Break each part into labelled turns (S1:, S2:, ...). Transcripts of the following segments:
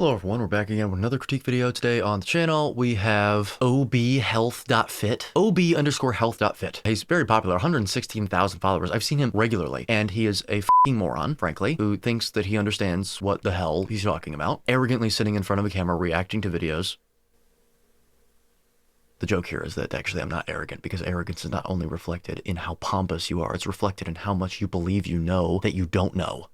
S1: Hello everyone, we're back again with another critique video. Today on the channel, we have obhealth.fit, ob_health.fit. He's very popular, 116,000 followers. I've seen him regularly, and he is a f***ing moron, frankly, who thinks that he understands what the hell he's talking about, arrogantly sitting in front of a camera reacting to videos. The joke here is that actually I'm not arrogant, because arrogance is not only reflected in how pompous you are, it's reflected in how much you believe you know that you don't know.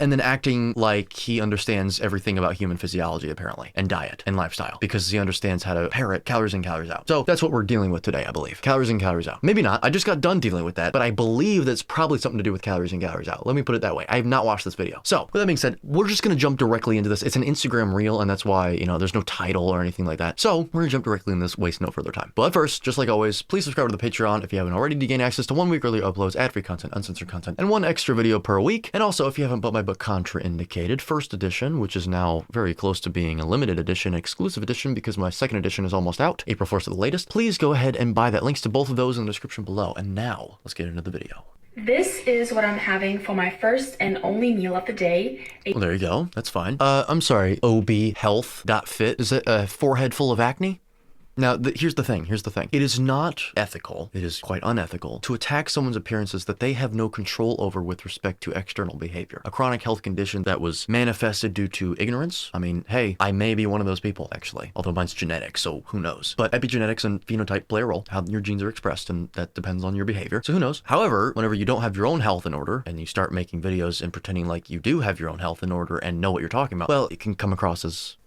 S1: And then acting like he understands everything about human physiology, apparently, and diet and lifestyle, because he understands how to parrot calories in, calories out. So that's what we're dealing with today, I believe. Calories in, calories out. Maybe not. I just got done dealing with that, but I believe that's probably something to do with calories in, calories out. Let me put it that way. I have not watched this video. So with that being said, we're just going to jump directly into this. It's an Instagram reel, and that's why, there's no title or anything like that. So we're going to jump directly in this, waste no further time. But first, just like always, please subscribe to the Patreon if you haven't already to gain access to 1 week early uploads, ad-free content, uncensored content, and 1 extra video per week. And also, if you haven't bought my book, Contrainidicated, first edition, which is now very close to being a limited edition, exclusive edition, because my second edition is almost out, April 1st at the latest, please go ahead and buy that. Links to both of those in the description below. And now, let's get into the video.
S2: This is what I'm having for my first and only meal of the day.
S1: Well, there you go. That's fine. I'm sorry, obhealth.fit. Is it a forehead full of acne? Now, here's the thing. It is not ethical, it is quite unethical, to attack someone's appearances that they have no control over with respect to external behavior. A chronic health condition that was manifested due to ignorance. I mean, hey, I may be one of those people, actually. Although mine's genetic, so who knows? But epigenetics and phenotype play a role, how your genes are expressed, and that depends on your behavior, so who knows? However, whenever you don't have your own health in order, and you start making videos and pretending like you do have your own health in order and know what you're talking about, well, it can come across as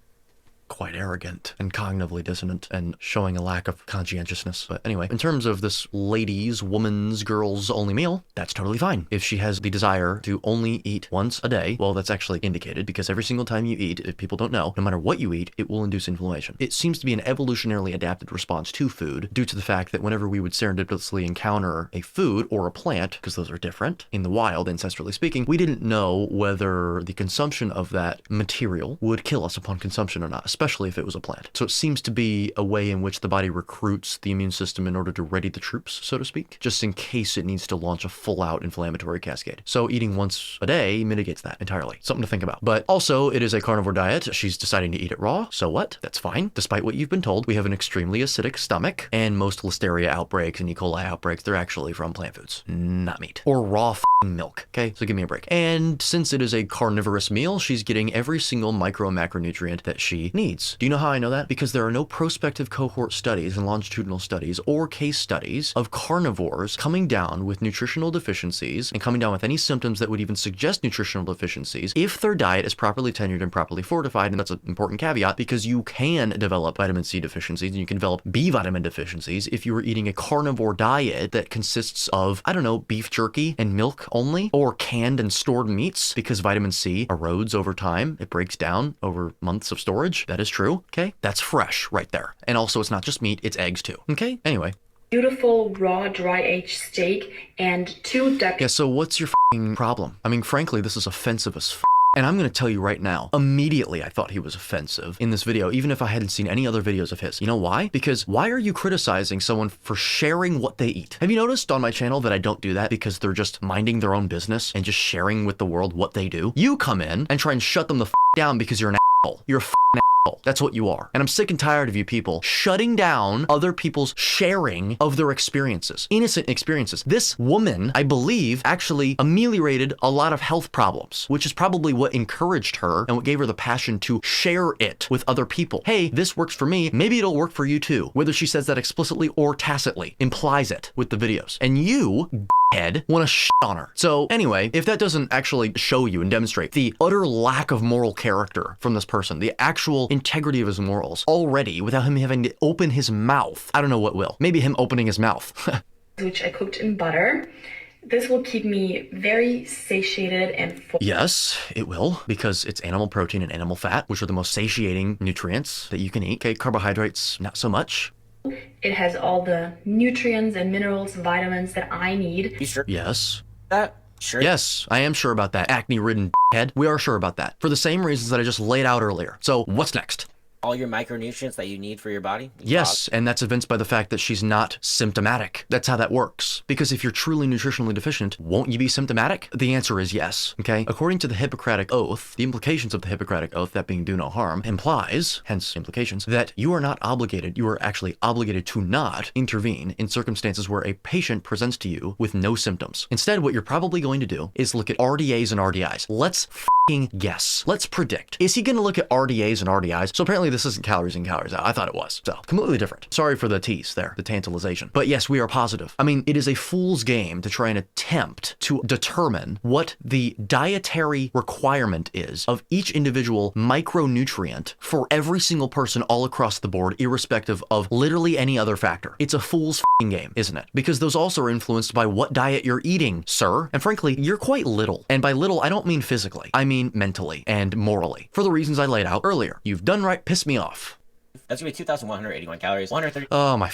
S1: quite arrogant and cognitively dissonant and showing a lack of conscientiousness. But anyway, in terms of this woman's, girl's only meal, that's totally fine. If she has the desire to only eat once a day, well, that's actually indicated, because every single time you eat, if people don't know, no matter what you eat, it will induce inflammation. It seems to be an evolutionarily adapted response to food due to the fact that whenever we would serendipitously encounter a food or a plant, because those are different in the wild, ancestrally speaking, we didn't know whether the consumption of that material would kill us upon consumption or not, especially if it was a plant. So it seems to be a way in which the body recruits the immune system in order to ready the troops, so to speak, just in case it needs to launch a full-out inflammatory cascade. So eating once a day mitigates that entirely. Something to think about. But also, it is a carnivore diet. She's deciding to eat it raw. So what? That's fine. Despite what you've been told, we have an extremely acidic stomach, and most listeria outbreaks and E. coli outbreaks, they're actually from plant foods, not meat. Or raw f***ing milk. Okay? So give me a break. And since it is a carnivorous meal, she's getting every single micro and macronutrient that she needs. Do you know how I know that? Because there are no prospective cohort studies and longitudinal studies or case studies of carnivores coming down with nutritional deficiencies and coming down with any symptoms that would even suggest nutritional deficiencies if their diet is properly tenured and properly fortified. And that's an important caveat, because you can develop vitamin C deficiencies and you can develop B vitamin deficiencies if you were eating a carnivore diet that consists of, I don't know, beef jerky and milk only, or canned and stored meats, because vitamin C erodes over time. It breaks down over months of storage. That is true. Okay, that's fresh right there. And also, it's not just meat, it's eggs too. Okay, anyway.
S2: Beautiful raw dry aged steak and 2 duck.
S1: Yeah, so what's your f***ing problem? I mean, frankly, this is offensive as f***. And I'm going to tell you right now, immediately I thought he was offensive in this video, even if I hadn't seen any other videos of his. You know why? Because why are you criticizing someone for sharing what they eat? Have you noticed on my channel that I don't do that because they're just minding their own business and just sharing with the world what they do? You come in and try and shut them the f*** down because you're an asshole. You're a f***ing asshole. That's what you are. And I'm sick and tired of you people shutting down other people's sharing of their experiences, innocent experiences. This woman, I believe, actually ameliorated a lot of health problems, which is probably what encouraged her and what gave her the passion to share it with other people. Hey, this works for me. Maybe it'll work for you too. Whether she says that explicitly or tacitly, implies it with the videos. And you head want to shit on her. So anyway, if that doesn't actually show you and demonstrate the utter lack of moral character from this person, the actual integrity of his morals already, without him having to open his mouth, I don't know what will. Maybe him opening his mouth.
S2: Which I cooked in butter. This will keep me very satiated and full.
S1: Yes, it will, because it's animal protein and animal fat, which are the most satiating nutrients that you can eat. Okay, carbohydrates, not so much.
S2: It has all the nutrients and minerals, vitamins that I need.
S3: You sure?
S1: Yes.
S3: Sure.
S1: Yes, I am sure about that. Acne-ridden head. We are sure about that. For the same reasons that I just laid out earlier. So what's next?
S3: all your micronutrients that you need for your body?
S1: Yes, and that's evinced by the fact that she's not symptomatic. That's how that works. Because if you're truly nutritionally deficient, won't you be symptomatic? The answer is yes, okay? According to the Hippocratic Oath, the implications of the Hippocratic Oath, that being do no harm, implies, hence implications, that you are not obligated, you are actually obligated to not intervene in circumstances where a patient presents to you with no symptoms. Instead, what you're probably going to do is look at RDAs and RDIs. Let's guess. Let's predict. Is he going to look at RDAs and RDIs? So apparently this isn't calories in, calories out. I thought it was. So completely different. Sorry for the tease there, the tantalization. But yes, we are positive. I mean, it is a fool's game to try and attempt to determine what the dietary requirement is of each individual micronutrient for every single person all across the board, irrespective of literally any other factor. It's a fool's game, isn't it? Because those also are influenced by what diet you're eating, sir. And frankly, you're quite little. And by little, I don't mean physically. I mean mentally and morally. For the reasons I laid out earlier. You've done right, piss me off.
S3: That's going to be 2,181 calories, 130.
S1: Oh my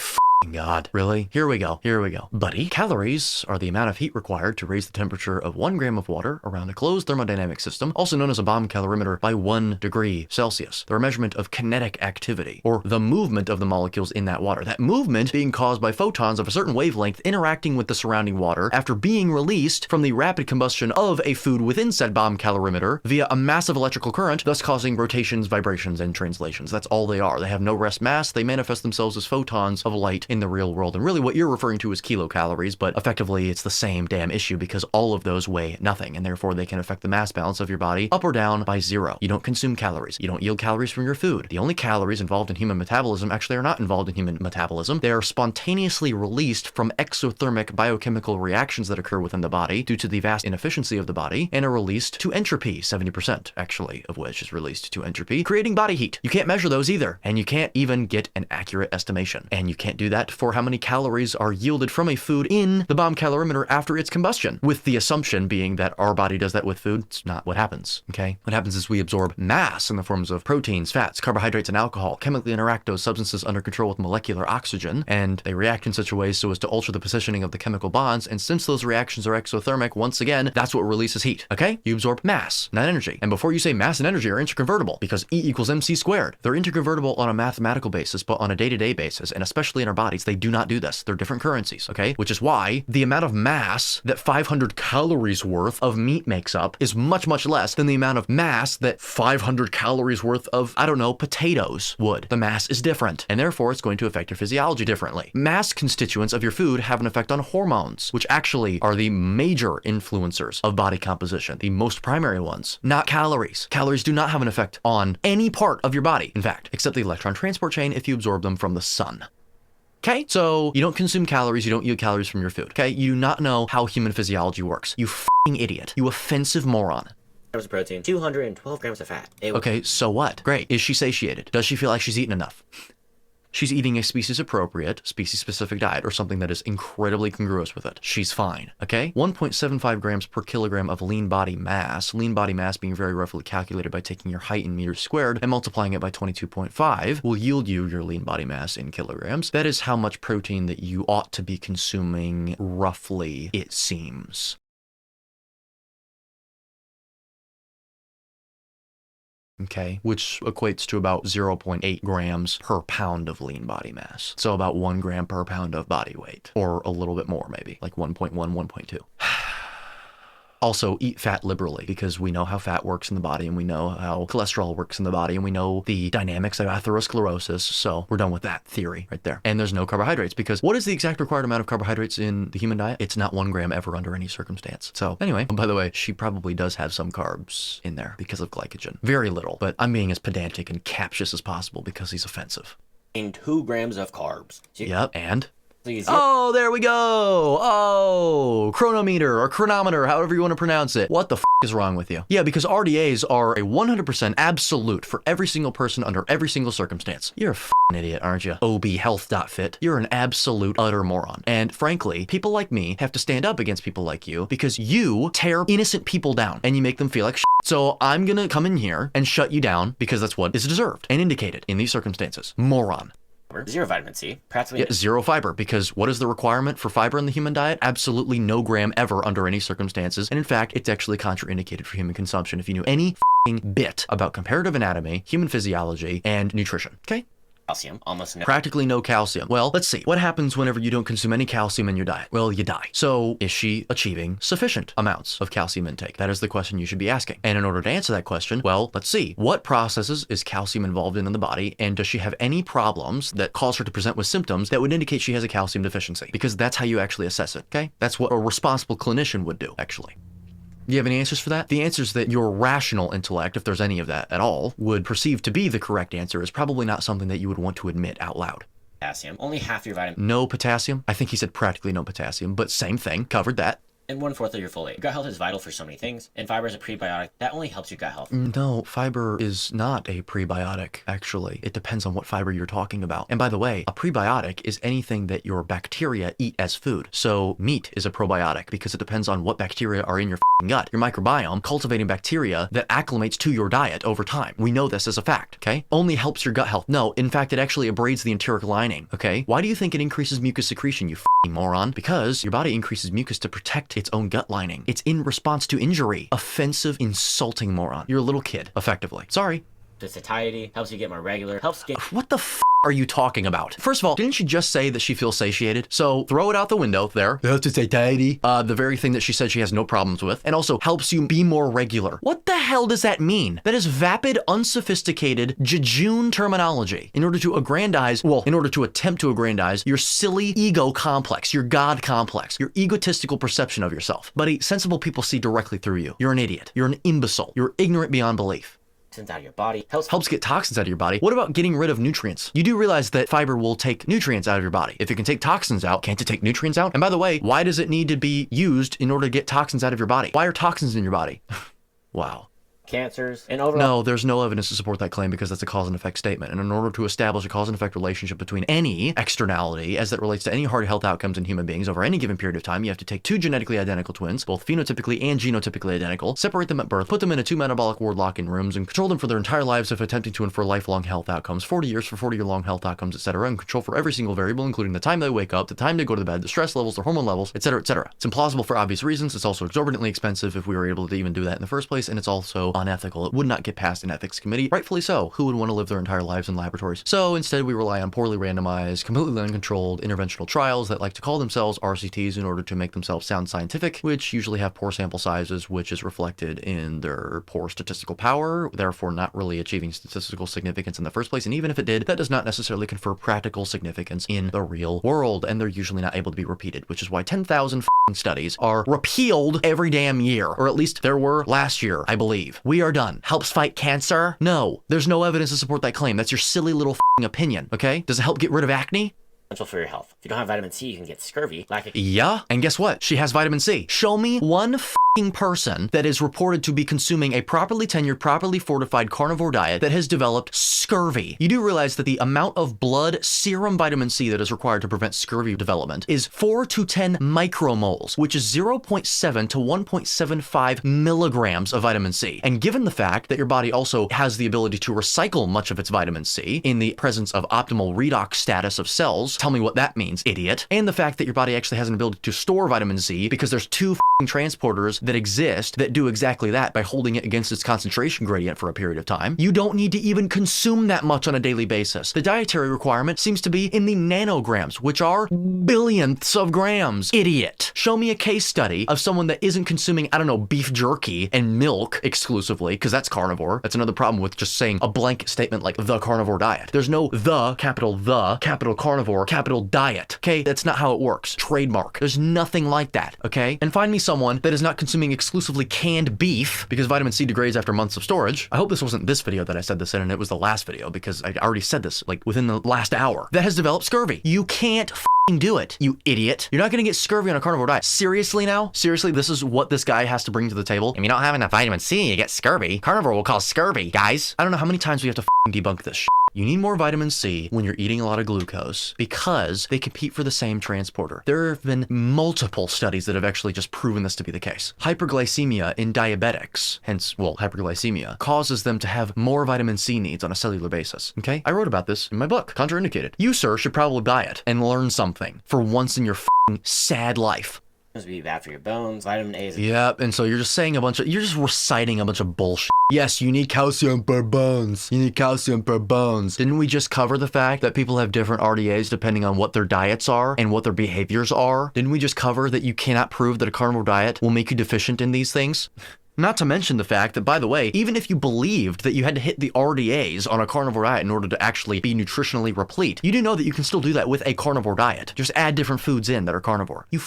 S1: God. Really? Here we go. Here we go. Buddy, calories are the amount of heat required to raise the temperature of 1 gram of water around a closed thermodynamic system, also known as a bomb calorimeter, by 1 degree Celsius. They're a measurement of kinetic activity, or the movement of the molecules in that water. That movement being caused by photons of a certain wavelength interacting with the surrounding water after being released from the rapid combustion of a food within said bomb calorimeter via a massive electrical current, thus causing rotations, vibrations, and translations. That's all they are. They have no rest mass. They manifest themselves as photons of light in the real world. And really what you're referring to is kilocalories, but effectively it's the same damn issue because all of those weigh nothing, and therefore they can affect the mass balance of your body up or down by 0. You don't consume calories. You don't yield calories from your food. The only calories involved in human metabolism actually are not involved in human metabolism. They are spontaneously released from exothermic biochemical reactions that occur within the body due to the vast inefficiency of the body, and are released to entropy, 70% actually of which is released to entropy, creating body heat. You can't measure those either, and you can't even get an accurate estimation. And you can't do that for how many calories are yielded from a food in the bomb calorimeter after its combustion, with the assumption being that our body does that with food. It's not what happens, okay? What happens is we absorb mass in the forms of proteins, fats, carbohydrates, and alcohol, chemically interact those substances under control with molecular oxygen, and they react in such a way so as to alter the positioning of the chemical bonds, and since those reactions are exothermic, once again, that's what releases heat, okay? You absorb mass, not energy. And before you say mass and energy are interconvertible, because E equals mc squared, they're interconvertible on a mathematical basis, but on a day-to-day basis, and especially in our bodies, they do not do this. They're different currencies, okay? Which is why the amount of mass that 500 calories worth of meat makes up is much, much less than the amount of mass that 500 calories worth of, I don't know, potatoes would. The mass is different, and therefore it's going to affect your physiology differently. Mass constituents of your food have an effect on hormones, which actually are the major influencers of body composition, the most primary ones, not calories. Calories do not have an effect on any part of your body, in fact, except the electron transport chain if you absorb them from the sun. Okay, so you don't consume calories, you don't yield calories from your food. Okay, you do not know how human physiology works. You f***ing idiot. You offensive moron.
S3: Grams of protein, 212 grams of fat.
S1: Okay, so what? Great. Is she satiated? Does she feel like she's eaten enough? She's eating a species-appropriate, species-specific diet, or something that is incredibly congruous with it. She's fine, okay? 1.75 grams per kilogram of lean body mass being very roughly calculated by taking your height in meters squared and multiplying it by 22.5, will yield you your lean body mass in kilograms. That is how much protein that you ought to be consuming, roughly, it seems. Okay, which equates to about 0.8 grams per pound of lean body mass. So about 1 gram per pound of body weight, or a little bit more maybe, like 1.1, 1.2. Also, eat fat liberally, because we know how fat works in the body, and we know how cholesterol works in the body, and we know the dynamics of atherosclerosis, so we're done with that theory right there. And there's no carbohydrates, because what is the exact required amount of carbohydrates in the human diet? It's not 1 gram ever under any circumstance. So anyway, by the way, she probably does have some carbs in there because of glycogen. Very little, but I'm being as pedantic and captious as possible because he's offensive.
S3: And 2 grams of carbs.
S1: Yep, and? Oh, there we go. Oh, chronometer or chronometer, however you want to pronounce it. What the f is wrong with you? Yeah, because RDAs are a 100% absolute for every single person under every single circumstance. You're a f***ing idiot, aren't you? obhealth.fit. You're an absolute utter moron. And frankly, people like me have to stand up against people like you because you tear innocent people down and you make them feel like shit. So I'm gonna come in here and shut you down because that's what is deserved and indicated in these circumstances. Moron.
S3: zero vitamin C, practically
S1: Yeah, zero fiber, because what is the requirement for fiber in the human diet? Absolutely no gram ever under any circumstances. And in fact, it's actually contraindicated for human consumption if you knew any bit about comparative anatomy, human physiology, and nutrition. Okay?
S3: calcium, almost no.
S1: Practically no calcium. Well, let's see. What happens whenever you don't consume any calcium in your diet? Well, you die. So is she achieving sufficient amounts of calcium intake? That is the question you should be asking. And in order to answer that question, well, let's see. What processes is calcium involved in the body? And does she have any problems that cause her to present with symptoms that would indicate she has a calcium deficiency? Because that's how you actually assess it, okay? That's what a responsible clinician would do, actually. Do you have any answers for that? The answers that your rational intellect, if there's any of that at all, would perceive to be the correct answer is probably not something that you would want to admit out loud.
S3: Potassium, only half your vitamin.
S1: No potassium? I think he said practically no potassium, but same thing, covered that.
S3: And 1/4 of your folate. Gut health is vital for so many things, and fiber is a prebiotic that only helps your gut health.
S1: No, fiber is not a prebiotic, actually. It depends on what fiber you're talking about. And by the way, a prebiotic is anything that your bacteria eat as food. So meat is a probiotic because it depends on what bacteria are in your gut. Your microbiome cultivating bacteria that acclimates to your diet over time. We know this as a fact, okay? Only helps your gut health. No, in fact, it actually abrades the enteric lining, okay? Why do you think it increases mucus secretion, you moron? Because your body increases mucus to protect its own gut lining. It's in response to injury. Offensive, insulting moron. You're a little kid, effectively. Sorry.
S3: The satiety helps you get more regular, helps get...
S1: What the are you talking about? First of all, didn't she just say that she feels satiated? So throw it out the window there. That's a satiety. The very thing that she said she has no problems with, and also helps you be more regular. What the hell does that mean? That is vapid, unsophisticated, jejune terminology. In order to aggrandize, well, in order to attempt to aggrandize your silly ego complex, your God complex, your egotistical perception of yourself. Buddy, sensible people see directly through you. You're an idiot. You're an imbecile. You're ignorant beyond belief.
S3: Out of your body,
S1: helps get toxins out of your body. What about getting rid of nutrients? You do realize that fiber will take nutrients out of your body. If it can take toxins out, can't it take nutrients out? And by the way, why does it need to be used in order to get toxins out of your body? Why are toxins in your body? Wow.
S3: Cancers, and overall...
S1: No, there's no evidence to support that claim because that's a cause and effect statement. And in order to establish a cause and effect relationship between any externality as that relates to any hard health outcomes in human beings over any given period of time, you have to take two genetically identical twins, both phenotypically and genotypically identical, separate them at birth, put them in two metabolic ward lock-in rooms, and control them for their entire lives if attempting to infer lifelong health outcomes, 40 years for 40-year-long health outcomes, etc., and control for every single variable, including the time they wake up, the time they go to bed, the stress levels, their hormone levels, etc., etc. It's implausible for obvious reasons. It's also exorbitantly expensive if we were able to even do that in the first place, and it's also unethical. It would not get past an ethics committee. Rightfully so. Who would want to live their entire lives in laboratories? So instead, we rely on poorly randomized, completely uncontrolled interventional trials that like to call themselves RCTs in order to make themselves sound scientific, which usually have poor sample sizes, which is reflected in their poor statistical power, therefore not really achieving statistical significance in the first place. And even if it did, that does not necessarily confer practical significance in the real world, and they're usually not able to be repeated, which is why 10,000 studies are repealed every damn year, or at least there were last year, I believe. We are done. Helps fight cancer? No, there's no evidence to support that claim. That's your silly little opinion, okay? Does it help get rid of acne?
S3: Essential for your health. If you don't have vitamin C, you can get scurvy.
S1: Yeah, and guess what? She has vitamin C. Show me one person that is reported to be consuming a properly tenured, properly fortified carnivore diet that has developed scurvy. You do realize that the amount of blood serum vitamin C that is required to prevent scurvy development is 4 to 10 micromoles, which is 0.7 to 1.75 milligrams of vitamin C. And given the fact that your body also has the ability to recycle much of its vitamin C in the presence of optimal redox status of cells, tell me what that means, idiot. And the fact that your body actually has an ability to store vitamin C because there's two transporters that exist that do exactly that by holding it against its concentration gradient for a period of time. You don't need to even consume that much on a daily basis. The dietary requirement seems to be in the nanograms, which are billionths of grams. Idiot. Show me a case study of someone that isn't consuming, I don't know, beef jerky and milk exclusively, because that's carnivore. That's another problem with just saying a blanket statement like the carnivore diet. There's no the capital carnivore, capital diet. Okay, that's not how it works. Trademark. There's nothing like that, okay? And find me someone that is not consuming exclusively canned beef because vitamin C degrades after months of storage. I hope this wasn't this video that I said this in, and it was the last video because I already said this like within the last hour. That has developed scurvy. You can't do it, you idiot. You're not gonna get scurvy on a carnivore diet. Seriously now? Seriously, this is what this guy has to bring to the table? If you don't have enough vitamin C, you get scurvy. Carnivore will cause scurvy, guys. I don't know how many times we have to debunk this shit. You need more vitamin C when you're eating a lot of glucose because they compete for the same transporter. There have been multiple studies that have actually just proven this to be the case. Hyperglycemia in diabetics, hence, well, hyperglycemia, causes them to have more vitamin C needs on a cellular basis, okay? I wrote about this in my book, Contrainidicated. You, sir, should probably buy it and learn something for once in your sad life.
S3: It's be bad for your bones, vitamin A.
S1: Yep, and so you're just saying you're just reciting a bunch of bullshit. Yes, you need calcium for bones. You need calcium for bones. Didn't we just cover the fact that people have different RDAs depending on what their diets are and what their behaviors are? Didn't we just cover that you cannot prove that a carnivore diet will make you deficient in these things? Not to mention the fact that, by the way, even if you believed that you had to hit the RDAs on a carnivore diet in order to actually be nutritionally replete, you do know that you can still do that with a carnivore diet. Just add different foods in that are carnivore. You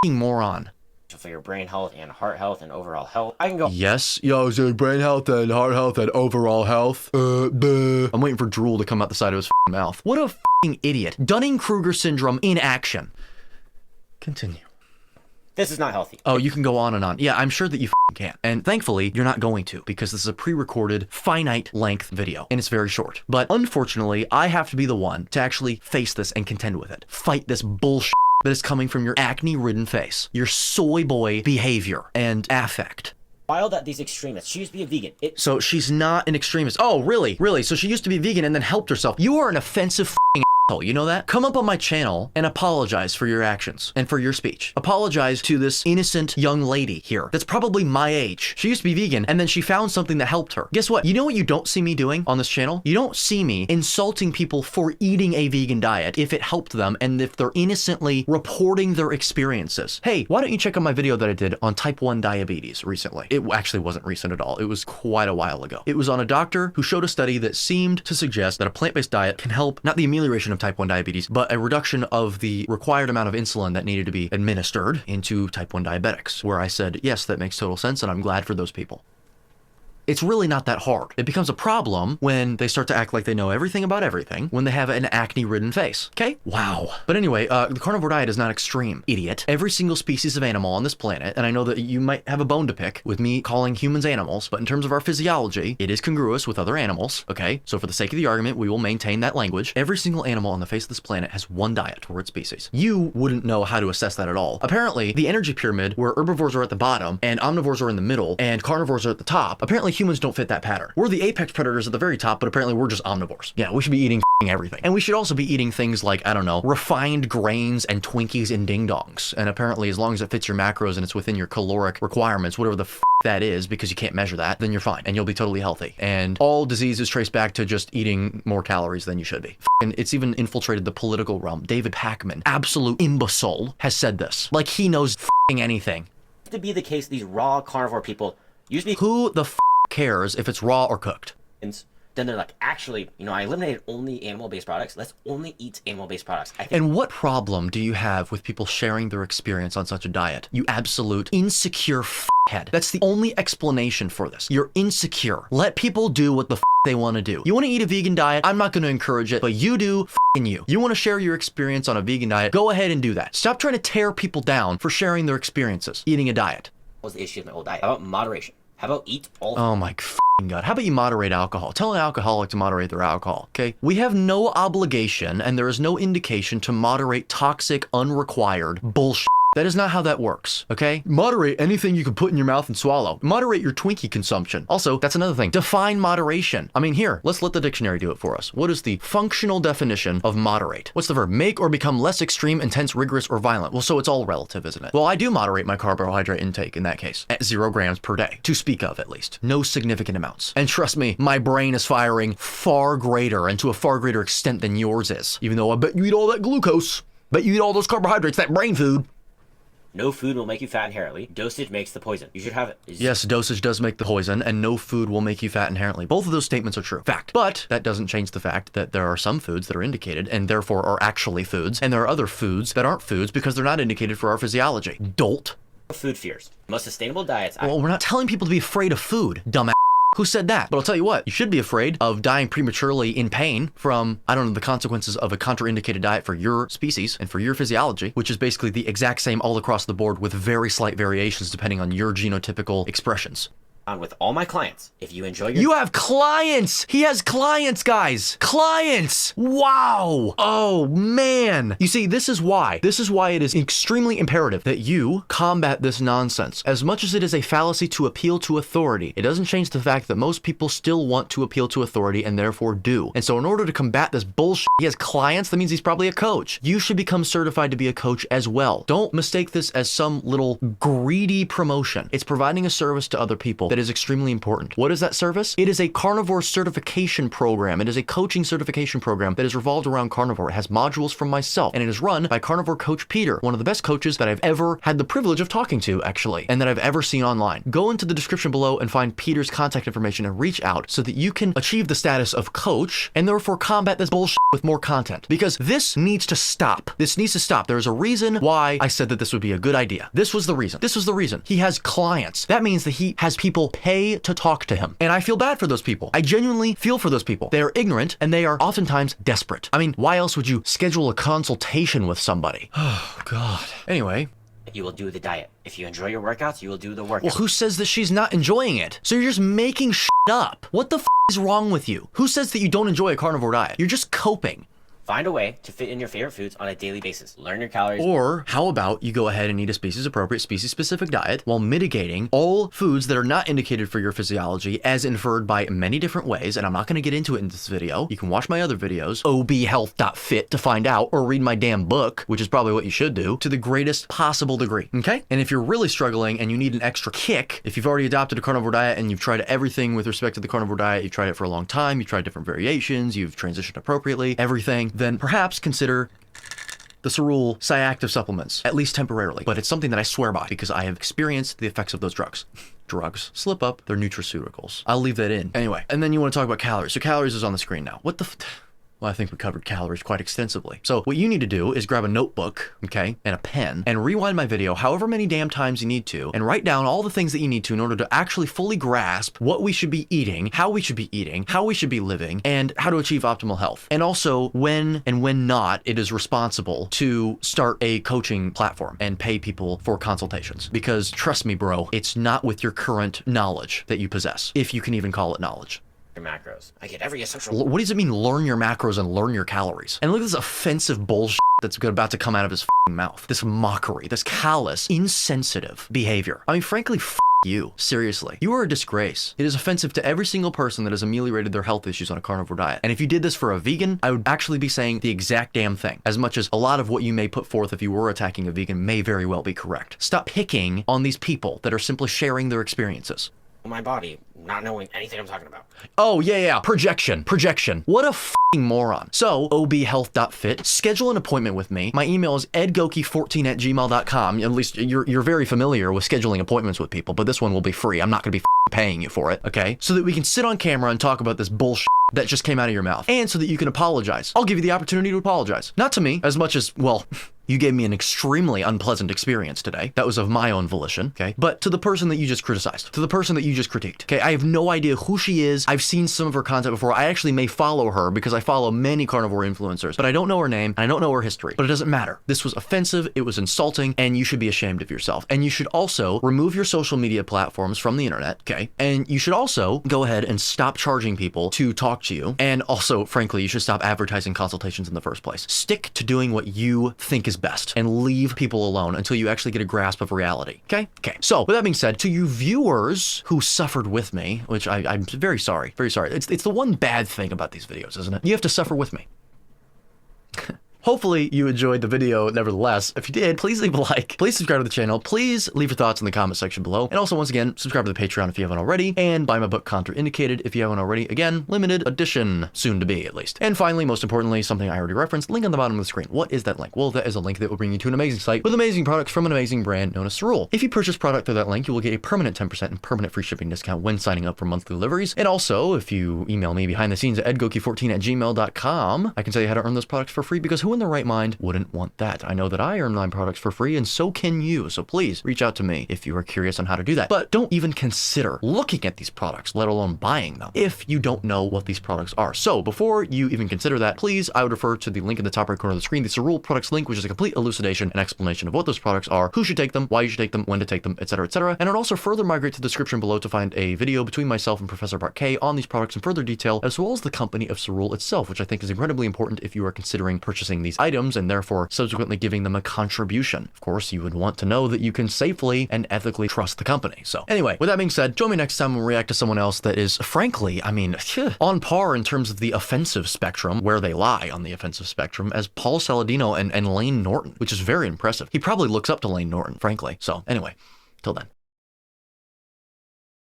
S1: moron.
S3: For your brain health and heart health and overall health. I can go.
S1: Yes, yo, so brain health and heart health and overall health. I'm waiting for drool to come out the side of his mouth. What a idiot. Dunning-Kruger syndrome in action. Continue.
S3: This is not healthy.
S1: Oh, you can go on and on. Yeah, I'm sure that you can. And thankfully, you're not going to, because this is a pre-recorded, finite length video, and it's very short. But unfortunately, I have to be the one to actually face this and contend with it. Fight this bullshit that is coming from your acne-ridden face, your soy boy behavior and affect.
S3: Wild that these extremists, she used to be a vegan.
S1: So she's not an extremist. Oh, really? Really? So she used to be vegan and then helped herself. You are an offensive asshole, you know that? Come up on my channel and apologize for your actions and for your speech. Apologize to this innocent young lady here that's probably my age. She used to be vegan and then she found something that helped her. Guess what? You know what you don't see me doing on this channel? You don't see me insulting people for eating a vegan diet if it helped them and if they're innocently reporting their experiences. Hey, why don't you check out my video that I did on type 1 diabetes recently? It actually wasn't recent at all. It was quite a while ago. It was on a doctor who showed a study that seemed to suggest that a plant-based diet can help not the amelioration of type 1 diabetes, but a reduction of the required amount of insulin that needed to be administered into type 1 diabetics, where I said, yes, that makes total sense, and I'm glad for those people. It's really not that hard. It becomes a problem when they start to act like they know everything about everything when they have an acne-ridden face, okay? Wow. But anyway, the carnivore diet is not extreme, idiot. Every single species of animal on this planet, and I know that you might have a bone to pick with me calling humans animals, but in terms of our physiology, it is congruous with other animals, okay? So for the sake of the argument, we will maintain that language. Every single animal on the face of this planet has one diet for its species. You wouldn't know how to assess that at all. Apparently, the energy pyramid, where herbivores are at the bottom, and omnivores are in the middle, and carnivores are at the top, apparently humans don't fit that pattern. We're the apex predators at the very top, but apparently we're just omnivores. Yeah, we should be eating everything. And we should also be eating things like, I don't know, refined grains and Twinkies and ding-dongs. And apparently as long as it fits your macros and it's within your caloric requirements, whatever the that is, because you can't measure that, then you're fine and you'll be totally healthy. And all disease is traced back to just eating more calories than you should be. And it's even infiltrated the political realm. David Pakman, absolute imbecile, has said this. Like he knows anything.
S3: To be the case, these raw carnivore people used to be
S1: who the cares if it's raw or cooked?
S3: Then they're like, actually, you know, I eliminated only animal-based products. Let's only eat animal-based products.
S1: And what problem do you have with people sharing their experience on such a diet? You absolute insecure head. That's the only explanation for this. You're insecure. Let people do what the they want to do. You want to eat a vegan diet? I'm not going to encourage it, but you do, you. You want to share your experience on a vegan diet? Go ahead and do that. Stop trying to tear people down for sharing their experiences eating a diet.
S3: What was the issue with my old diet? How about moderation? How about eat all?
S1: Oh my God. How about you moderate alcohol? Tell an alcoholic to moderate their alcohol, okay? We have no obligation and there is no indication to moderate toxic, unrequired bullshit. That is not how that works, okay? Moderate anything you can put in your mouth and swallow. Moderate your Twinkie consumption. Also, that's another thing. Define moderation. I mean, here, let's let the dictionary do it for us. What is the functional definition of moderate? What's the verb? Make or become less extreme, intense, rigorous, or violent. Well, so it's all relative, isn't it? Well, I do moderate my carbohydrate intake in that case, at 0 grams per day, to speak of at least. No significant amounts. And trust me, my brain is firing far greater and to a far greater extent than yours is. Even though I bet you eat all that glucose. Bet you eat all those carbohydrates, that brain food.
S3: No food will make you fat inherently. Dosage makes the poison. You should have it.
S1: Yes, dosage does make the poison, and no food will make you fat inherently. Both of those statements are true. Fact. But that doesn't change the fact that there are some foods that are indicated, and therefore are actually foods, and there are other foods that aren't foods because they're not indicated for our physiology. Dolt.
S3: Food fears. Most sustainable diets.
S1: Well, we're not telling people to be afraid of food, dumbass. Who said that? But I'll tell you what, you should be afraid of dying prematurely in pain from, I don't know, the consequences of a contraindicated diet for your species and for your physiology, which is basically the exact same all across the board with very slight variations depending on your genotypical expressions.
S3: On with all my clients. If you enjoy your...
S1: You have clients! He has clients, guys! Clients! Wow! Oh, man! You see, this is why. This is why it is extremely imperative that you combat this nonsense. As much as it is a fallacy to appeal to authority, it doesn't change the fact that most people still want to appeal to authority and therefore do. And so in order to combat this bullshit, he has clients, that means he's probably a coach. You should become certified to be a coach as well. Don't mistake this as some little greedy promotion. It's providing a service to other people that is extremely important. What is that service? It is a carnivore certification program. It is a coaching certification program that is revolved around carnivore. It has modules from myself, and it is run by carnivore coach Peter, one of the best coaches that I've ever had the privilege of talking to, actually, and that I've ever seen online. Go into the description below and find Peter's contact information and reach out so that you can achieve the status of coach and therefore combat this bullshit with more content, because this needs to stop. This needs to stop. There is a reason why I said that this would be a good idea. This was the reason. This was the reason. He has clients. That means that he has people pay to talk to him. And I feel bad for those people. I genuinely feel for those people. They are ignorant and they are oftentimes desperate. I mean, why else would you schedule a consultation with somebody? Oh, God. Anyway.
S3: You will do the diet. If you enjoy your workouts, you will do the workout.
S1: Well, who says that she's not enjoying it? So you're just making shit up. What the is wrong with you? Who says that you don't enjoy a carnivore diet? You're just coping.
S3: Find a way to fit in your favorite foods on a daily basis. Learn your calories.
S1: Or how about you go ahead and eat a species-appropriate, species-specific diet while mitigating all foods that are not indicated for your physiology as inferred by many different ways, and I'm not going to get into it in this video. You can watch my other videos, obhealth.fit, to find out, or read my damn book, which is probably what you should do, to the greatest possible degree, okay? And if you're really struggling and you need an extra kick, if you've already adopted a carnivore diet and you've tried everything with respect to the carnivore diet, you've tried it for a long time, you've tried different variations, you've transitioned appropriately, everything, then perhaps consider the Cerule Psyactive supplements, at least temporarily. But it's something that I swear by because I have experienced the effects of those drugs. Drugs. Slip up. They're nutraceuticals. I'll leave that in. Anyway, and then you want to talk about calories. So calories is on the screen now. What the Well, I think we covered calories quite extensively. So what you need to do is grab a notebook, okay, and a pen, and rewind my video however many damn times you need to, and write down all the things that you need to in order to actually fully grasp what we should be eating, how we should be living, and how to achieve optimal health. And also when and when not it is responsible to start a coaching platform and pay people for consultations. Because trust me, bro, it's not with your current knowledge that you possess, if you can even call it knowledge.
S3: Your macros. I get every essential.
S1: What does it mean, learn your macros and learn your calories? And look at this offensive bullshit that's about to come out of his mouth. This mockery, this callous, insensitive behavior. I mean, frankly, you. Seriously. You are a disgrace. It is offensive to every single person that has ameliorated their health issues on a carnivore diet. And if you did this for a vegan, I would actually be saying the exact damn thing. As much as a lot of what you may put forth if you were attacking a vegan may very well be correct. Stop picking on these people that are simply sharing their experiences.
S3: My body, not knowing anything I'm talking about.
S1: Oh, yeah. Projection. What a moron. So, obhealth.fit, schedule an appointment with me. My email is edgoki14@gmail.com. At least you're very familiar with scheduling appointments with people, but this one will be free. I'm not going to be paying you for it, okay? So that we can sit on camera and talk about this bullshit that just came out of your mouth, and so that you can apologize. I'll give you the opportunity to apologize. Not to me, as much as, well, you gave me an extremely unpleasant experience today. That was of my own volition, okay? But to the person that you just criticized, to the person that you just critiqued, okay? I have no idea who she is. I've seen some of her content before. I actually may follow her because I follow many carnivore influencers, but I don't know her name and I don't know her history. But it doesn't matter. This was offensive, it was insulting, and you should be ashamed of yourself. And you should also remove your social media platforms from the internet, okay? And you should also go ahead and stop charging people to talk to you. And also, frankly, you should stop advertising consultations in the first place. Stick to doing what you think is best and leave people alone until you actually get a grasp of reality. Okay? So, with that being said, to you viewers who suffered with me, which I'm very sorry. It's the one bad thing about these videos, isn't it? You have to suffer with me. Hopefully you enjoyed the video nevertheless. If you did, please leave a like. Please subscribe to the channel. Please leave your thoughts in the comment section below. And also, once again, subscribe to the Patreon if you haven't already. And buy my book, Contrainidicated, if you haven't already. Again, limited edition, soon to be at least. And finally, most importantly, something I already referenced, link on the bottom of the screen. What is that link? Well, that is a link that will bring you to an amazing site with amazing products from an amazing brand known as Cerule. If you purchase product through that link, you will get a permanent 10% and permanent free shipping discount when signing up for monthly deliveries. And also, if you email me behind the scenes at edgoki14@gmail.com, I can tell you how to earn those products for free, because who in their right mind wouldn't want that. I know that I earn my products for free, and so can you. So please reach out to me if you are curious on how to do that. But don't even consider looking at these products, let alone buying them, if you don't know what these products are. So before you even consider that, please, I would refer to the link in the top right corner of the screen, the Cerule Products link, which is a complete elucidation and explanation of what those products are, who should take them, why you should take them, when to take them, etc., etc. And I'd also further migrate to the description below to find a video between myself and Professor Bart K on these products in further detail, as well as the company of Cerule itself, which I think is incredibly important if you are considering purchasing these items and therefore subsequently giving them a contribution. Of course, you would want to know that you can safely and ethically trust the company. So anyway, with that being said, join me next time when we react to someone else that is, frankly, I mean, on par in terms of the offensive spectrum, where they lie on the offensive spectrum, as Paul Saladino and Lane Norton, which is very impressive. He probably looks up to Lane Norton, frankly. So anyway, till then.